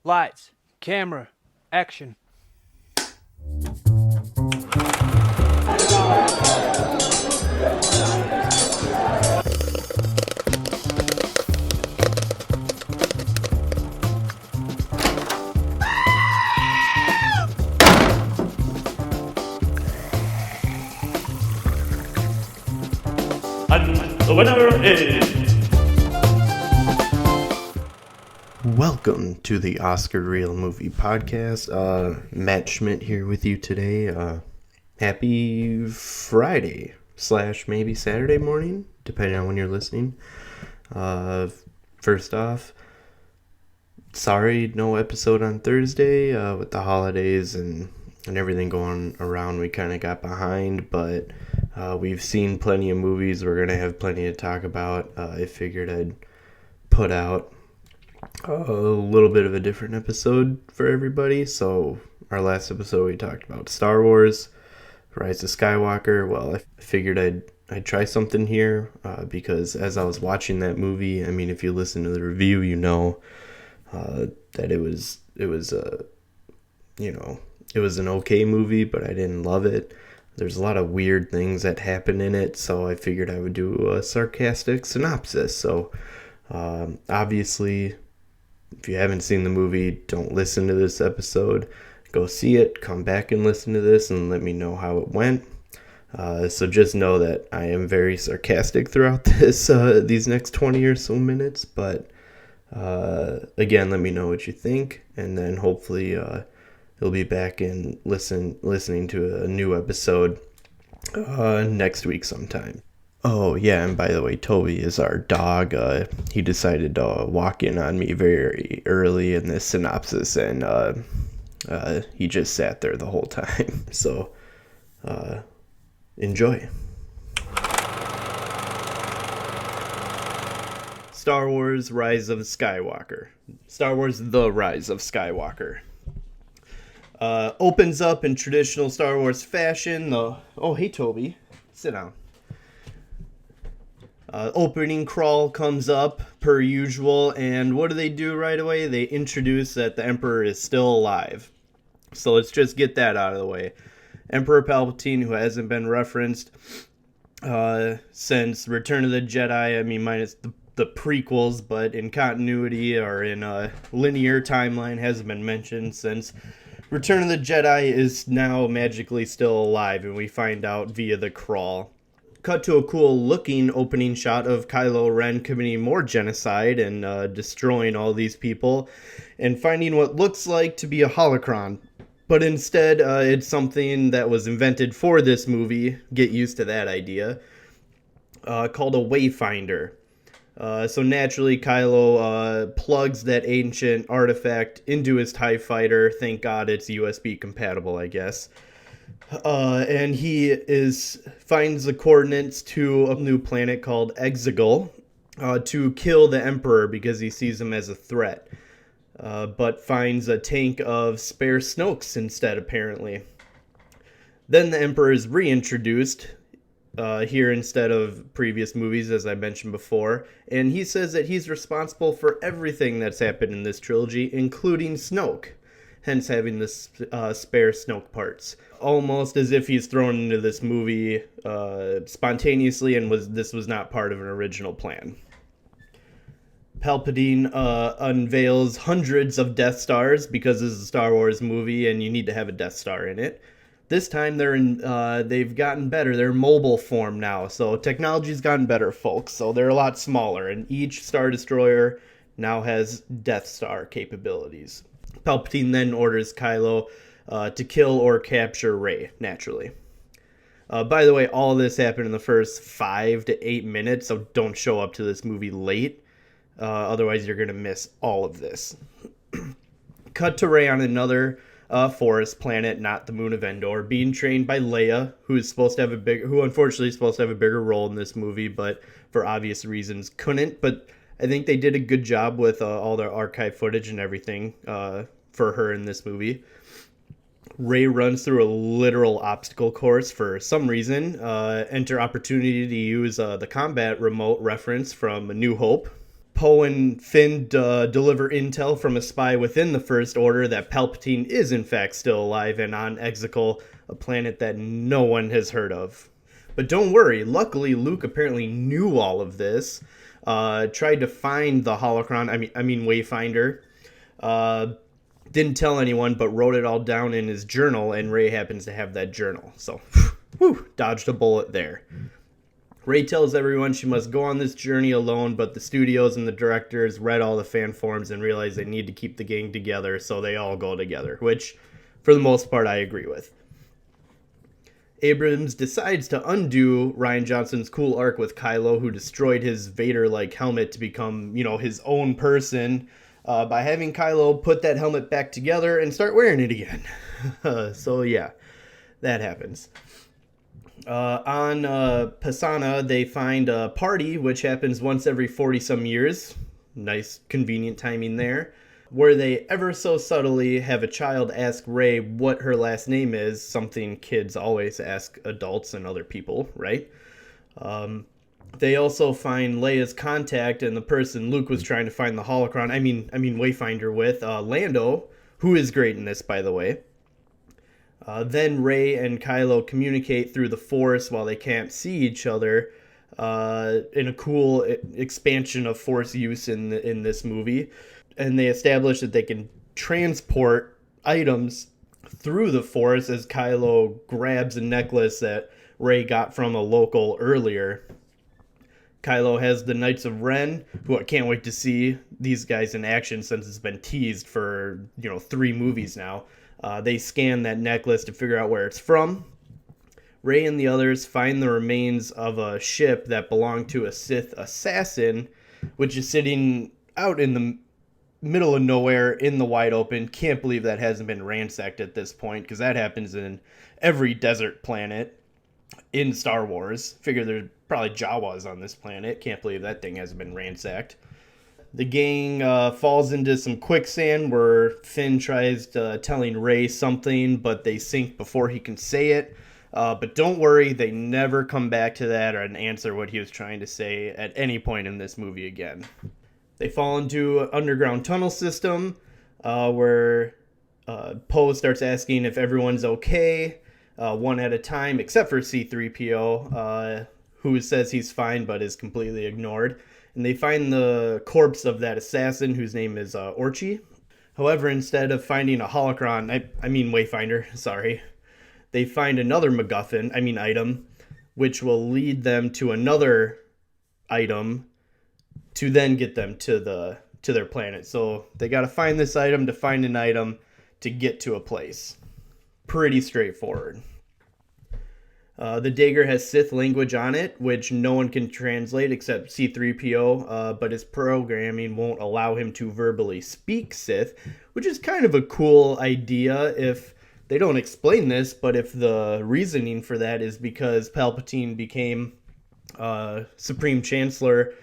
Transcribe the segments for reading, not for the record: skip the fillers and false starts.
Lights, camera, action. And the winner is... Welcome to the Oscar Reel Movie Podcast. Matt Schmidt here with you today. Happy Friday / maybe Saturday morning, depending on when you're listening. First off, sorry no episode on Thursday. With the holidays and everything going around, we kind of got behind, but we've seen plenty of movies. We're going to have plenty to talk about. I figured I'd put out a little bit of a different episode for everybody. So our last episode we talked about Star Wars, Rise of Skywalker. Well, I figured I'd try something here because as I was watching that movie, I mean, if you listen to the review, you know that it was an okay movie, but I didn't love it. There's a lot of weird things that happen in it, so I figured I would do a sarcastic synopsis. So obviously, if you haven't seen the movie, don't listen to this episode. Go see it, come back and listen to this, and let me know how it went. So just know that I am very sarcastic throughout these next 20 or so minutes. But again, let me know what you think, and then hopefully you'll be back and listening to a new episode next week sometime. Oh, yeah, and by the way, Toby is our dog. He decided to walk in on me very early in this synopsis, and he just sat there the whole time. So, enjoy. Star Wars Rise of Skywalker. Star Wars The Rise of Skywalker. Opens up in traditional Star Wars fashion. Oh, hey, Toby. Sit down. Opening crawl comes up per usual, and what do they do right away? They introduce that the Emperor is still alive. So let's just get that out of the way. Emperor Palpatine, who hasn't been referenced since Return of the Jedi, I mean minus the prequels, but in continuity or in a linear timeline hasn't been mentioned since Return of the Jedi is now magically still alive, and we find out via the crawl. Cut to a cool looking opening shot of Kylo Ren committing more genocide and destroying all these people and finding what looks like to be a holocron. But instead, it's something that was invented for this movie, get used to that idea, called a Wayfinder. So naturally, Kylo plugs that ancient artifact into his TIE fighter. Thank God it's USB compatible, I guess. And he finds the coordinates to a new planet called Exegol to kill the Emperor because he sees him as a threat. But finds a tank of spare Snokes instead, apparently. Then the Emperor is reintroduced here instead of previous movies, as I mentioned before. And he says that he's responsible for everything that's happened in this trilogy, including Snoke. Hence having the spare Snoke parts. Almost as if he's thrown into this movie spontaneously and this was not part of an original plan. Palpatine unveils hundreds of Death Stars because this is a Star Wars movie and you need to have a Death Star in it. This time they've gotten better. They're mobile form now, so technology's gotten better, folks. So they're a lot smaller, and each Star Destroyer now has Death Star capabilities. Palpatine then orders Kylo to kill or capture Rey, naturally. By the way, all of this happened in the first 5 to 8 minutes, so don't show up to this movie late. Otherwise, you're going to miss all of this. Cut to Rey on another forest planet, not the moon of Endor, being trained by Leia, who unfortunately is supposed to have a bigger role in this movie, but for obvious reasons couldn't. But I think they did a good job with all their archive footage and everything for her in this movie. Rey runs through a literal obstacle course for some reason. Enter opportunity to use the combat remote reference from A New Hope. Poe and Finn deliver intel from a spy within the First Order that Palpatine is in fact still alive and on Exegol, a planet that no one has heard of. But don't worry, luckily Luke apparently knew all of this, tried to find the holocron, I mean Wayfinder, didn't tell anyone but wrote it all down in his journal, and Rey happens to have that journal. So, whew, dodged a bullet there. Rey tells everyone she must go on this journey alone, but the studios and the directors read all the fan forums and realized they need to keep the gang together, so they all go together, which, for the most part, I agree with. Abrams decides to undo Rian Johnson's cool arc with Kylo, who destroyed his Vader-like helmet to become, his own person, by having Kylo put that helmet back together and start wearing it again. So, yeah, that happens. On Pasana, they find a party, which happens once every 40-some years. Nice, convenient timing there. Where they ever so subtly have a child ask Rey what her last name is, something kids always ask adults and other people, right? They also find Leia's contact and the person Luke was trying to find the holocron, I mean Wayfinder with, Lando, who is great in this, by the way. Then Rey and Kylo communicate through the Force while they can't see each other, in a cool expansion of Force use in this movie. And they establish that they can transport items through the Force as Kylo grabs a necklace that Rey got from a local earlier. Kylo has the Knights of Ren, who I can't wait to see these guys in action since it's been teased for, 3 movies now. They scan that necklace to figure out where it's from. Rey and the others find the remains of a ship that belonged to a Sith assassin, which is sitting out in the middle of nowhere in the wide open. Can't believe that hasn't been ransacked at this point, because that happens in every desert planet in Star Wars. Figure there's probably Jawas on this planet. Can't believe that thing hasn't been ransacked. The gang falls into some quicksand where Finn tries telling Rey something, but they sink before he can say it. But don't worry, they never come back to that or answer what he was trying to say at any point in this movie again. They fall into an underground tunnel system where Poe starts asking if everyone's okay, one at a time, except for C-3PO, who says he's fine but is completely ignored. And they find the corpse of that assassin, whose name is Orchi. However, instead of finding a holocron, I mean Wayfinder, sorry, they find another MacGuffin, item, which will lead them to another item to then get them to their planet. So they got to find this item to find an item to get to a place. Pretty straightforward. The dagger has Sith language on it, which no one can translate except C-3PO, but his programming won't allow him to verbally speak Sith, which is kind of a cool idea if they don't explain this, but if the reasoning for that is because Palpatine became Supreme Chancellor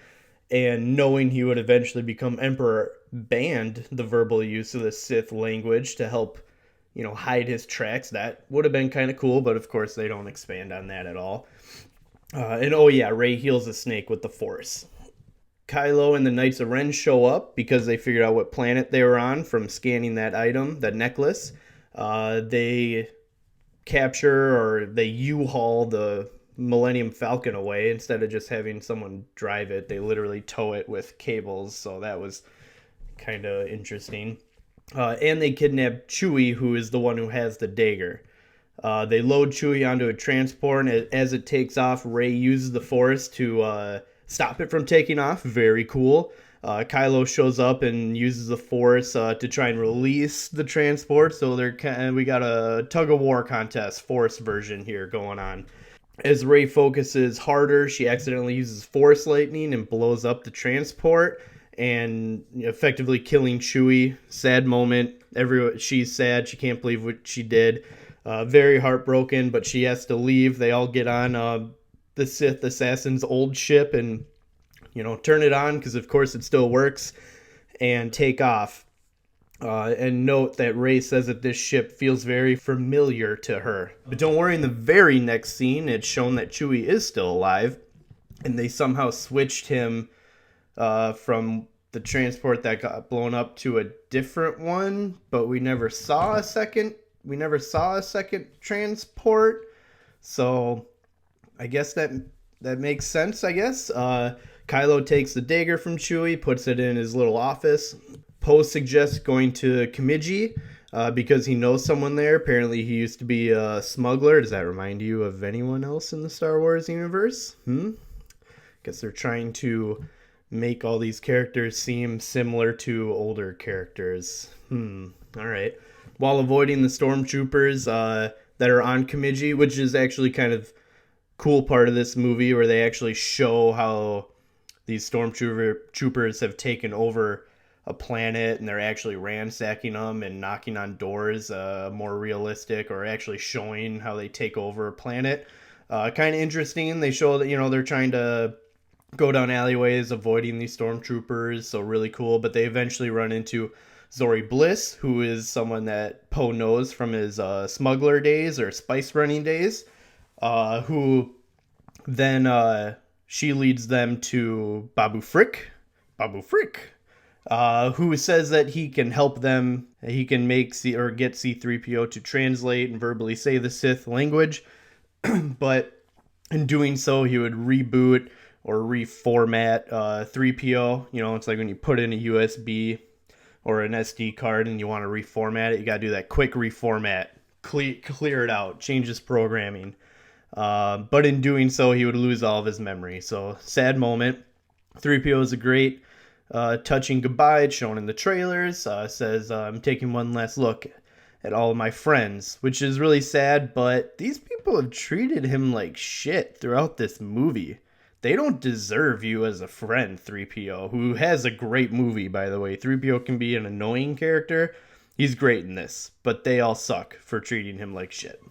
and knowing he would eventually become Emperor, banned the verbal use of the Sith language to help hide his tracks. That would have been kind of cool, but of course they don't expand on that at all. And oh yeah, Rey heals the snake with the Force. Kylo and the Knights of Ren show up because they figured out what planet they were on from scanning that item, that necklace. They capture or they U-haul the Millennium Falcon away instead of just having someone drive it. They literally tow it with cables, so that was kind of interesting. And they kidnap Chewie, who is the one who has the dagger. They load Chewie onto a transport, and as it takes off, Rey uses the Force to stop it from taking off. Very cool. Kylo shows up and uses the Force to try and release the transport. So we got a tug-of-war contest, Force version here going on. As Rey focuses harder, she accidentally uses Force lightning and blows up the transport, and effectively killing Chewie. Sad moment. She's sad. She can't believe what she did. Very heartbroken, but she has to leave. They all get on the Sith assassin's old ship and turn it on, because of course it still works, and take off. And note that Rey says that this ship feels very familiar to her. But don't worry, in the very next scene, it's shown that Chewie is still alive, and they somehow switched him from the transport that got blown up to a different one, but we never saw a second. We never saw a second transport. So I guess that makes sense. I guess Kylo takes the dagger from Chewie, puts it in his little office. Poe suggests going to Kimiji because he knows someone there. Apparently, he used to be a smuggler. Does that remind you of anyone else in the Star Wars universe? Guess they're trying to make all these characters seem similar to older characters. All right. While avoiding the stormtroopers that are on Kimiji, which is actually kind of cool part of this movie where they actually show how these stormtroopers have taken over a planet and they're actually ransacking them and knocking on doors, more realistic, or actually showing how they take over a planet. Kind of interesting. They show that, they're trying to go down alleyways avoiding these stormtroopers, so really cool. But they eventually run into Zori Bliss, who is someone that Poe knows from his smuggler days or spice running days, who then she leads them to Babu Frick, who says that he can help them. He can make get C-3PO to translate and verbally say the Sith language, but in doing so, he would reboot or reformat 3PO. It's like when you put in a USB or an SD card and you want to reformat it, you got to do that quick reformat, clear it out, change his programming. But in doing so, he would lose all of his memory. So, sad moment. 3PO is a great touching goodbye. It's shown in the trailers. Says, I'm taking one last look at all of my friends, which is really sad, but these people have treated him like shit throughout this movie. They don't deserve you as a friend, 3PO, who has a great movie, by the way. 3PO can be an annoying character. He's great in this, but they all suck for treating him like shit.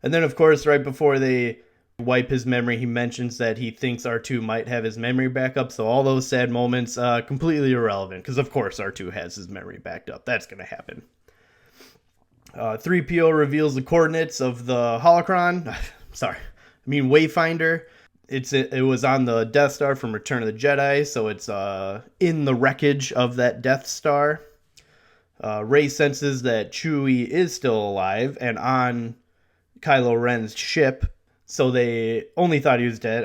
And then, of course, right before they wipe his memory, he mentions that he thinks R2 might have his memory back up. So all those sad moments, completely irrelevant, because of course R2 has his memory backed up. That's going to happen. 3PO reveals the coordinates of the holocron. Wayfinder. It was on the Death Star from Return of the Jedi, so it's in the wreckage of that Death Star. Rey senses that Chewie is still alive and on Kylo Ren's ship, so they only thought he was dead.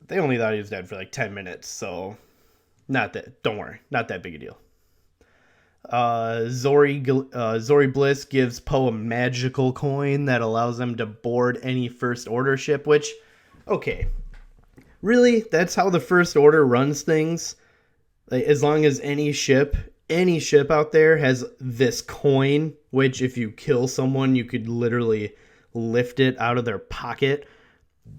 They only thought he was dead for like 10 minutes, so don't worry, not that big a deal. Zori Bliss gives Poe a magical coin that allows them to board any First Order ship, which, okay, really, that's how the First Order runs things? Like, as long as any ship out there has this coin, which if you kill someone, you could literally lift it out of their pocket.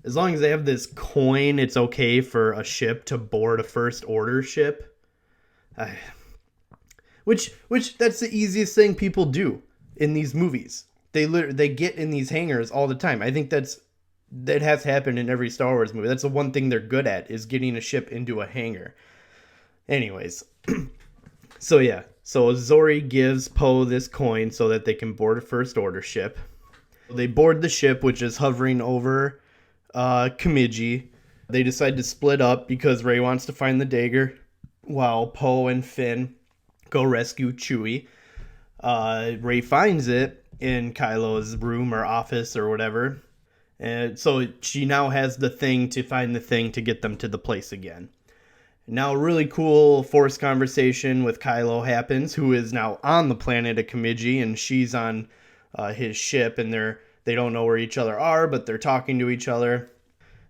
As long as they have this coin, it's okay for a ship to board a First Order ship. Which that's the easiest thing people do in these movies. They get in these hangars all the time. I think that has happened in every Star Wars movie. That's the one thing they're good at, is getting a ship into a hangar. Anyways, so Zori gives Poe this coin so that they can board a First Order ship. They board the ship, which is hovering over Kimiji. They decide to split up because Rey wants to find the dagger, while Poe and Finn go rescue Chewie. Rey finds it in Kylo's room or office or whatever. And so she now has the thing to find the thing to get them to the place again. Now a really cool Force conversation with Kylo happens, who is now on the planet of Kimiji, and she's on his ship, and they don't know where each other are, but they're talking to each other.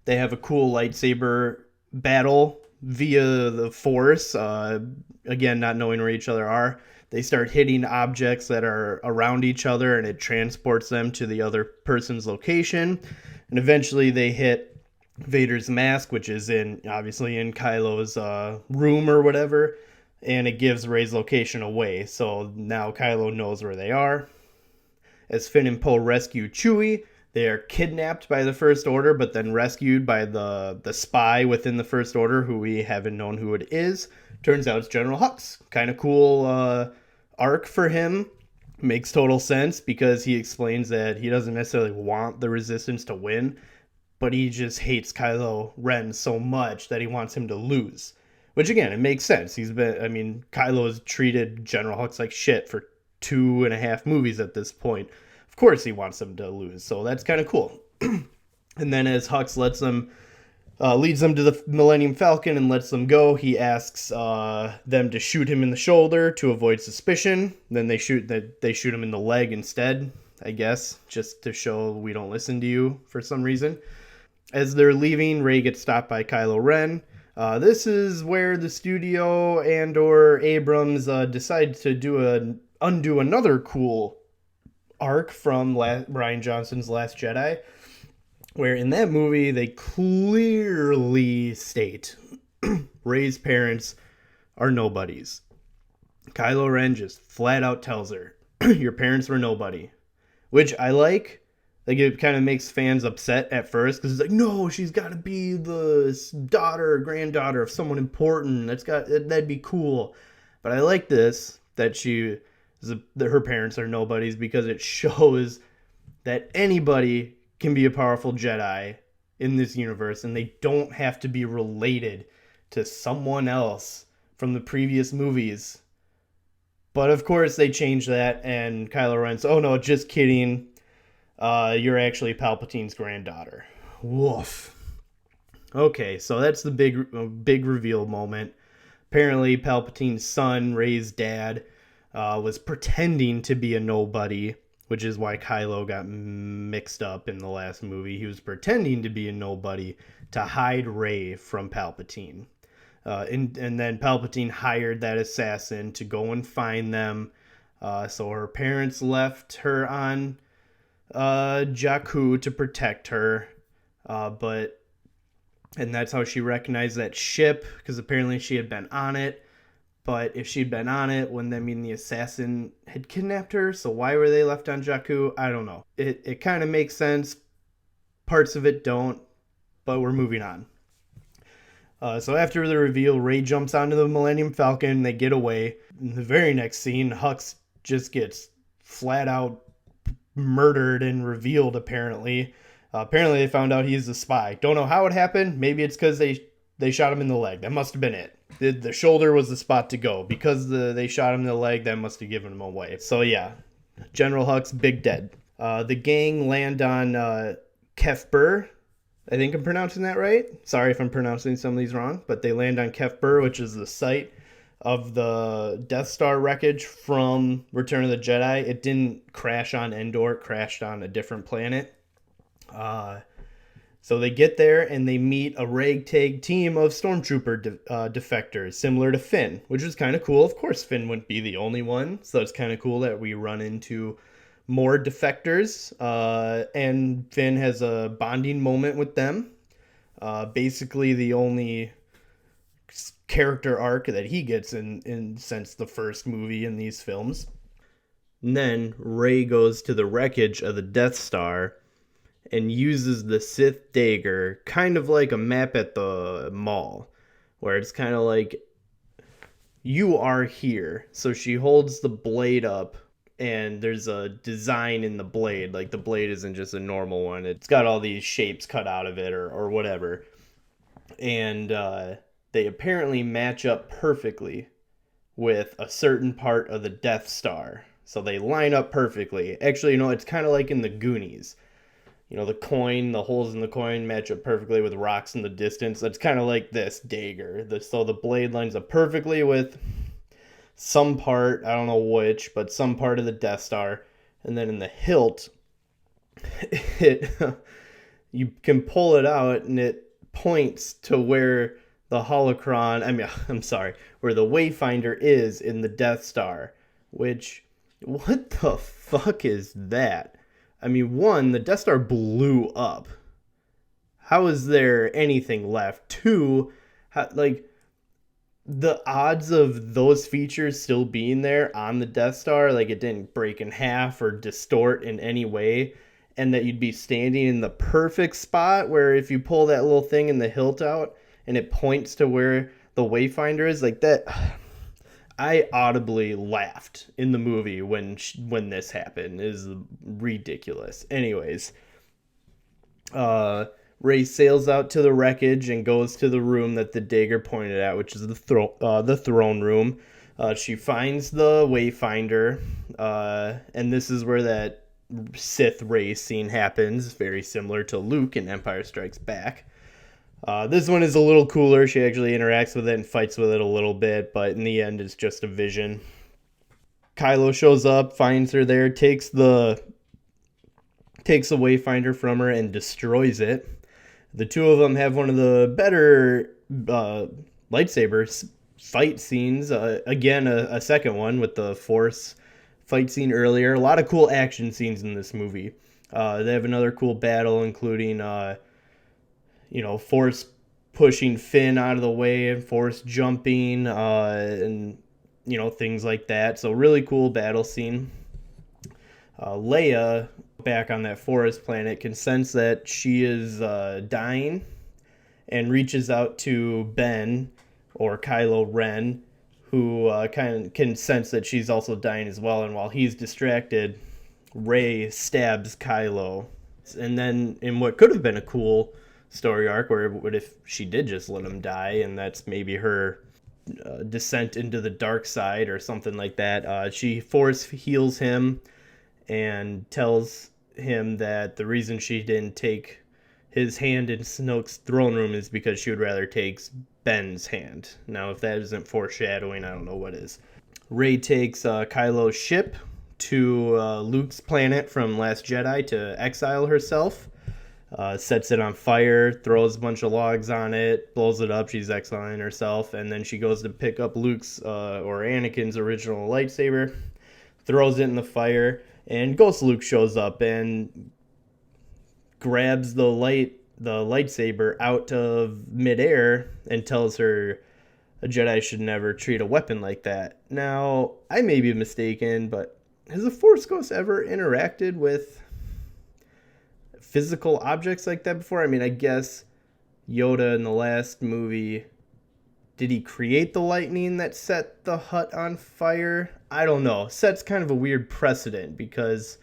They have a cool lightsaber battle via the Force, again, not knowing where each other are. They start hitting objects that are around each other, and it transports them to the other person's location. And eventually they hit Vader's mask, which is obviously in Kylo's room or whatever, and it gives Rey's location away. So now Kylo knows where they are. As Finn and Poe rescue Chewie, they are kidnapped by the First Order, but then rescued by the spy within the First Order, who we haven't known who it is. Turns out it's General Hux. Kind of cool arc for him. Makes total sense because he explains that he doesn't necessarily want the Resistance to win, but he just hates Kylo Ren so much that he wants him to lose, Which again, it makes sense. Kylo has treated General Hux like shit for 2.5 movies at this point. Of course he wants him to lose, so that's kind of cool. And then as Hux leads them to the Millennium Falcon and lets them go, he asks them to shoot him in the shoulder to avoid suspicion. Then they shoot him in the leg instead, I guess, just to show we don't listen to you for some reason. As they're leaving, Rey gets stopped by Kylo Ren. This is where the studio and or Abrams decide to undo another cool arc from Rian Johnson's Last Jedi, where in that movie they clearly state Rey's parents are nobodies. Kylo Ren just flat out tells her, your parents were nobody. Which I like. Like, it kind of makes fans upset at first, because it's like, no, she's got to be the daughter or granddaughter of someone important. That'd be cool. But I like this, that her parents are nobodies, because it shows that anybody can be a powerful Jedi in this universe, and they don't have to be related to someone else from the previous movies. But of course they changed that, and Kylo Ren's, oh no, just kidding. You're actually Palpatine's granddaughter. Woof. Okay, so that's the big reveal moment. Apparently Palpatine's son, Rey's dad, was pretending to be a nobody, which is why Kylo got mixed up in the last movie. He was pretending to be a nobody to hide Rey from Palpatine. And then Palpatine hired that assassin to go and find them. So her parents left her on Jakku to protect her. And that's how she recognized that ship, because apparently she had been on it. But if she'd been on it, wouldn't that mean the assassin had kidnapped her? So why were they left on Jakku? I don't know. It kind of makes sense. Parts of it don't. But we're moving on. So after the reveal, Rey jumps onto the Millennium Falcon. They get away. In the very next scene, Hux just gets flat out murdered and revealed, apparently. Apparently they found out he's a spy. Don't know how it happened. Maybe it's because they shot him in the leg. That must have been it. The shoulder was the spot to go. Because they shot him in the leg, that must have given him away. So yeah, General Hux, big dead. The gang land on Kefbur. I think I'm pronouncing that right. Sorry if I'm pronouncing some of these wrong. But they land on Kefbur, which is the site of the Death Star wreckage from Return of the Jedi. It didn't crash on Endor. It crashed on a different planet. So they get there and they meet a ragtag team of stormtrooper defectors, similar to Finn, which is kind of cool. Of course, Finn wouldn't be the only one, so it's kind of cool that we run into more defectors, and Finn has a bonding moment with them. Basically, the only character arc that he gets in since the first movie in these films. And then Rey goes to the wreckage of the Death Star and uses the Sith dagger, kind of like a map at the mall, where it's kind of like, you are here. So she holds the blade up, and there's a design in the blade. Like, the blade isn't just a normal one. It's got all these shapes cut out of it or whatever. And they apparently match up perfectly with a certain part of the Death Star. So they line up perfectly. Actually, it's kind of like in the Goonies. The coin, the holes in the coin match up perfectly with rocks in the distance. That's kind of like this dagger. So the blade lines up perfectly with some part, I don't know which, but some part of the Death Star. And then in the hilt, you can pull it out and it points to where the holocron, where the Wayfinder is in the Death Star. Which, what the fuck is that? One, the Death Star blew up. How is there anything left? Two, the odds of those features still being there on the Death Star, it didn't break in half or distort in any way, and that you'd be standing in the perfect spot where if you pull that little thing in the hilt out and it points to where the Wayfinder is, that... I audibly laughed in the movie when this happened. It is ridiculous. Anyways, Rey sails out to the wreckage and goes to the room that the dagger pointed at, which is the throne room. She finds the Wayfinder, and this is where that Sith Rey scene happens, very similar to Luke in Empire Strikes Back. This one is a little cooler. She actually interacts with it and fights with it a little bit, but in the end, it's just a vision. Kylo shows up, finds her there, takes the Wayfinder from her and destroys it. The two of them have one of the better lightsaber fight scenes. Again, a second one with the Force fight scene earlier. A lot of cool action scenes in this movie. They have another cool battle, including Force pushing Finn out of the way and Force jumping and things like that. So really cool battle scene. Leia, back on that forest planet, can sense that she is dying and reaches out to Ben, or Kylo Ren, who kind of can sense that she's also dying as well. And while he's distracted, Rey stabs Kylo. And then in what could have been a cool story arc, where what if she did just let him die, and that's maybe her descent into the dark side or something like that. She force heals him and tells him that the reason she didn't take his hand in Snoke's throne room is because she would rather take Ben's hand. Now, if that isn't foreshadowing, I don't know what is. Rey takes Kylo's ship to Luke's planet from Last Jedi to exile herself. Sets it on fire, throws a bunch of logs on it, blows it up. She's exiling herself, and then she goes to pick up Luke's or Anakin's original lightsaber, throws it in the fire, and Ghost Luke shows up and grabs the lightsaber out of midair and tells her a Jedi should never treat a weapon like that. Now, I may be mistaken, but has a Force Ghost ever interacted with physical objects like that before? I mean, I guess Yoda in the last movie, did he create the lightning that set the hut on fire? I don't know. Sets kind of a weird precedent, because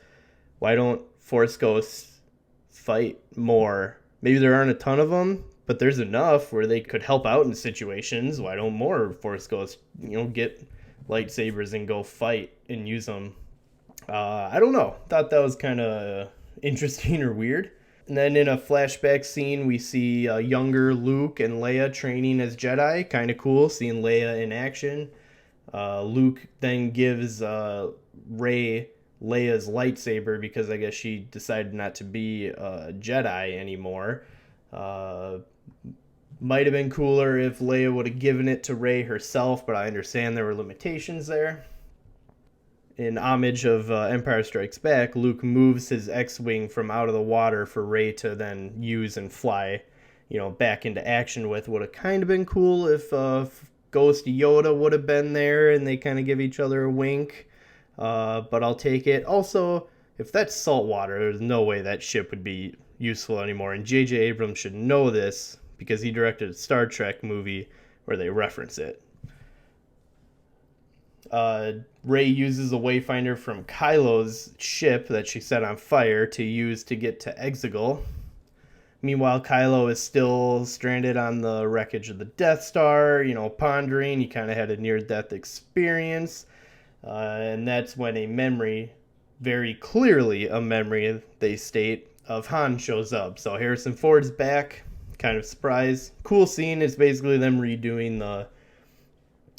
why don't Force Ghosts fight more? Maybe there aren't a ton of them, but there's enough where they could help out in situations. Why don't more Force Ghosts, get lightsabers and go fight and use them? I don't know. Thought that was kind of interesting or weird. And then in a flashback scene, we see younger Luke and Leia training as Jedi. Kind of cool, seeing Leia in action. Luke then gives Rey Leia's lightsaber, because I guess she decided not to be a Jedi anymore. Might have been cooler if Leia would have given it to Rey herself, but I understand there were limitations there. In homage of Empire Strikes Back, Luke moves his X-Wing from out of the water for Rey to then use and fly, back into action with. Would have kind of been cool if Ghost Yoda would have been there and they kind of give each other a wink, but I'll take it. Also, if that's salt water, there's no way that ship would be useful anymore, and J.J. Abrams should know this, because he directed a Star Trek movie where they reference it. Rey uses a Wayfinder from Kylo's ship that she set on fire to use to get to Exegol. Meanwhile, Kylo is still stranded on the wreckage of the Death Star, pondering. He kind of had a near-death experience. And that's when a memory, very clearly a memory, they state, of Han shows up. So Harrison Ford's back, kind of surprise. Cool scene. It's basically them redoing the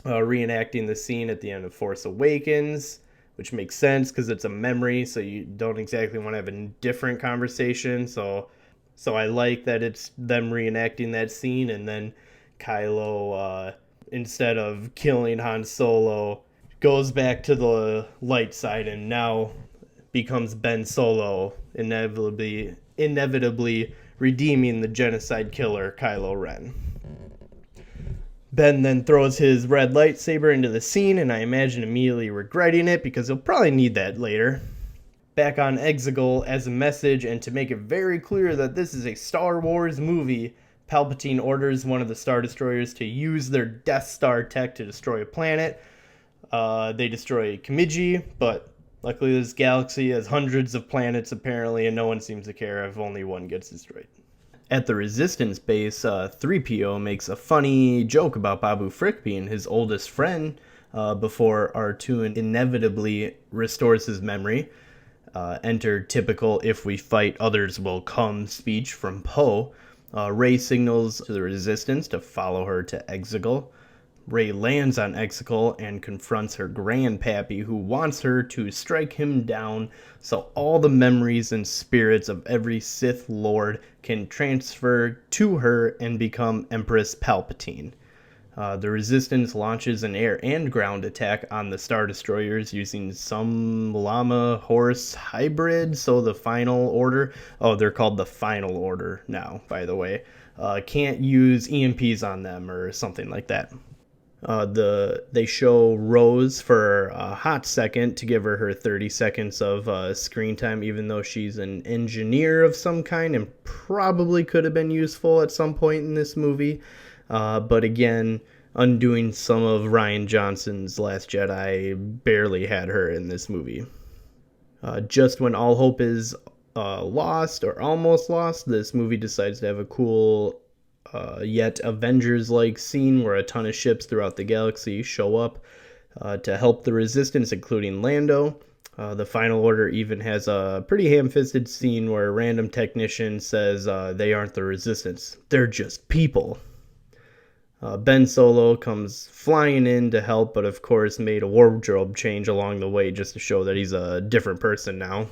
reenacting the scene at the end of Force Awakens, which makes sense because it's a memory, so you don't exactly want to have a different conversation. So I like that it's them reenacting that scene, and then Kylo, instead of killing Han Solo, goes back to the light side and now becomes Ben Solo, inevitably redeeming the genocide killer Kylo Ren. Ben then throws his red lightsaber into the scene, and I imagine immediately regretting it, because he'll probably need that later. Back on Exegol, as a message, and to make it very clear that this is a Star Wars movie, Palpatine orders one of the Star Destroyers to use their Death Star tech to destroy a planet. They destroy Kimiji, but luckily this galaxy has hundreds of planets apparently, and no one seems to care if only one gets destroyed. At the Resistance base, 3PO makes a funny joke about Babu Frick being his oldest friend before R2 inevitably restores his memory. Enter typical "if we fight, others will come" speech from Poe. Rey signals to the Resistance to follow her to Exegol. Rey lands on Exegol and confronts her grandpappy, who wants her to strike him down so all the memories and spirits of every Sith Lord can transfer to her and become Empress Palpatine. The Resistance launches an air and ground attack on the Star Destroyers using some llama horse hybrid. So the Final Order, they're called the Final Order now, by the way, can't use EMPs on them or something like that. They show Rose for a hot second to give her 30 seconds of screen time, even though she's an engineer of some kind and probably could have been useful at some point in this movie. But again, undoing some of Rian Johnson's Last Jedi, barely had her in this movie. Just when all hope is lost or almost lost, this movie decides to have a cool yet Avengers-like scene where a ton of ships throughout the galaxy show up to help the Resistance, including Lando. The Final Order even has a pretty ham-fisted scene where a random technician says they aren't the Resistance, they're just people. Ben Solo comes flying in to help, but of course made a wardrobe change along the way just to show that he's a different person now.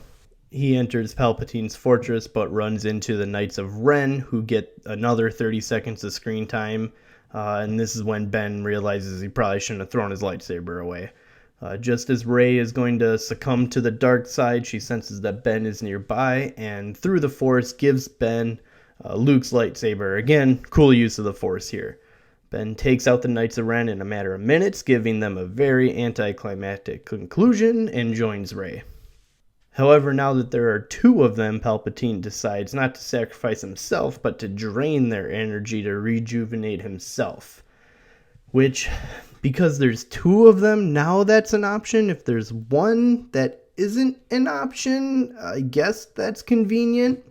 He enters Palpatine's fortress, but runs into the Knights of Ren, who get another 30 seconds of screen time. And this is when Ben realizes he probably shouldn't have thrown his lightsaber away. Just as Rey is going to succumb to the dark side, she senses that Ben is nearby, and through the Force gives Ben Luke's lightsaber. Again, cool use of the Force here. Ben takes out the Knights of Ren in a matter of minutes, giving them a very anticlimactic conclusion, and joins Rey. However, now that there are two of them, Palpatine decides not to sacrifice himself, but to drain their energy to rejuvenate himself. Which, because there's two of them, now that's an option. If there's one that isn't an option, I guess that's convenient.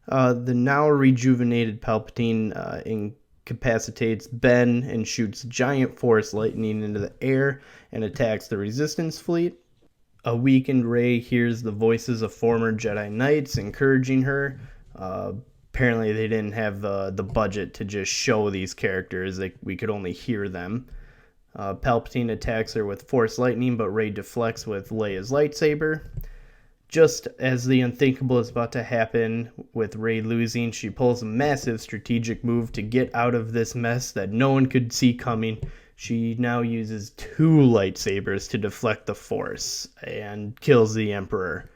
The now rejuvenated Palpatine incapacitates Ben and shoots giant force lightning into the air and attacks the Resistance fleet. A weakened Rey hears the voices of former Jedi Knights encouraging her. Apparently they didn't have the budget to just show these characters. We could only hear them. Palpatine attacks her with Force Lightning, but Rey deflects with Leia's lightsaber. Just as the unthinkable is about to happen, with Rey losing, she pulls a massive strategic move to get out of this mess that no one could see coming. She now uses two lightsabers to deflect the Force and kills the Emperor.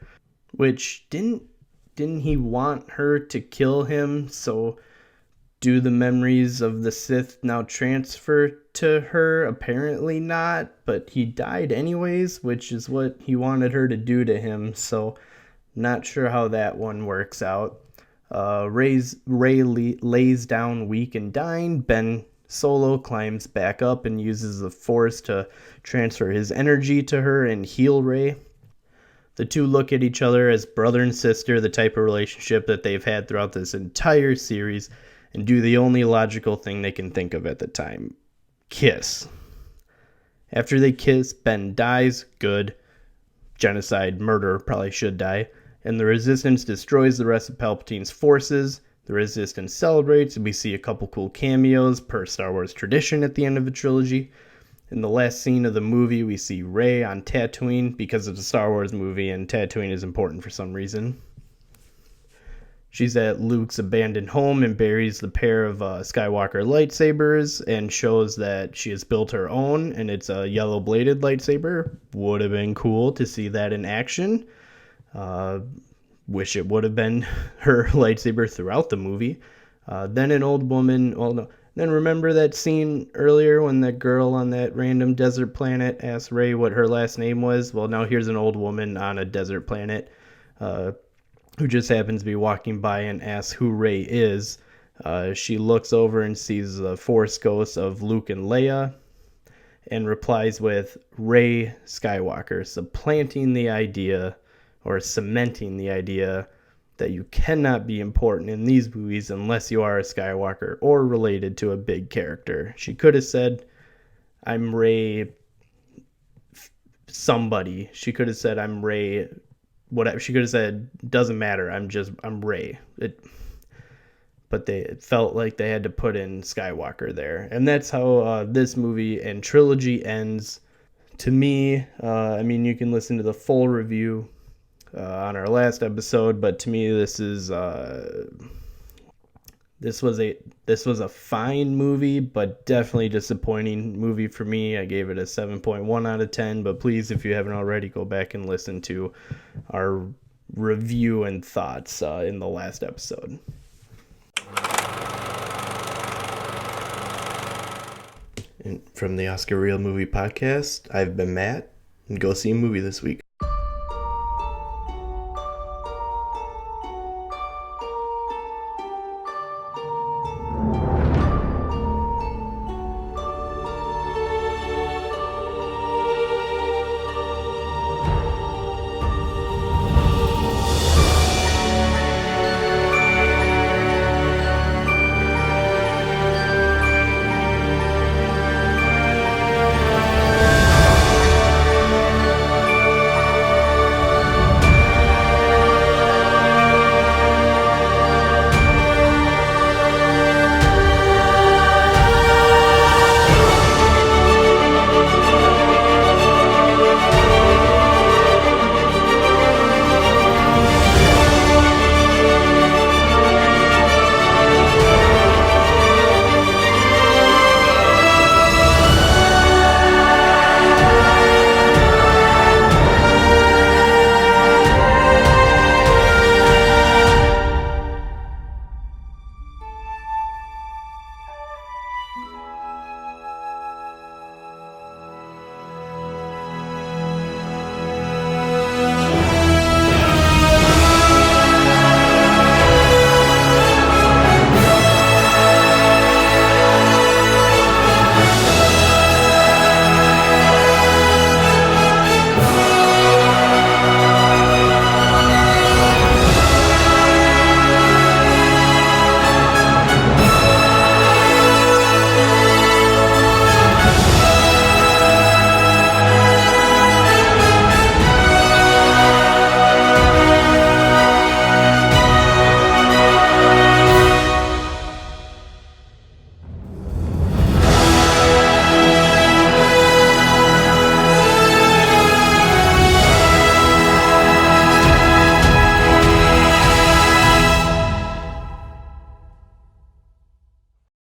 Which, didn't he want her to kill him? So do the memories of the Sith now transfer to her? Apparently not, but he died anyways, which is what he wanted her to do to him. So not sure how that one works out. Rey lays down weak and dying. Ben Solo climbs back up and uses the Force to transfer his energy to her and heal Rey. The two look at each other as brother and sister, the type of relationship that they've had throughout this entire series, and do the only logical thing they can think of at the time: kiss. After they kiss, Ben dies. Good. Genocide, murder, probably should die. And the Resistance destroys the rest of Palpatine's forces. The Resistance celebrates, and we see a couple cool cameos per Star Wars tradition at the end of the trilogy. In the last scene of the movie, we see Rey on Tatooine because it's a Star Wars movie and Tatooine is important for some reason. She's at Luke's abandoned home and buries the pair of Skywalker lightsabers and shows that she has built her own, and it's a yellow-bladed lightsaber. Would have been cool to see that in action. Wish it would have been her lightsaber throughout the movie. Then an old woman... Well, no. Then remember that scene earlier when that girl on that random desert planet asked Rey what her last name was? Well, now here's an old woman on a desert planet who just happens to be walking by and asks who Rey is. She looks over and sees the Force ghosts of Luke and Leia and replies with Rey Skywalker, supplanting the idea or cementing the idea that you cannot be important in these movies unless you are a Skywalker or related to a big character. She could have said, I'm Rey somebody. She could have said, I'm Rey whatever. She could have said, doesn't matter, I'm Rey. But it felt like they had to put in Skywalker there. And that's how this movie and trilogy ends. To me, you can listen to the full review on our last episode, but to me this was a fine movie, but definitely disappointing movie for me. I gave it a 7.1 out of 10, but please, if you haven't already, go back and listen to our review and thoughts in the last episode. And from the Oscar Real Movie Podcast, I've been Matt, and go see a movie this week.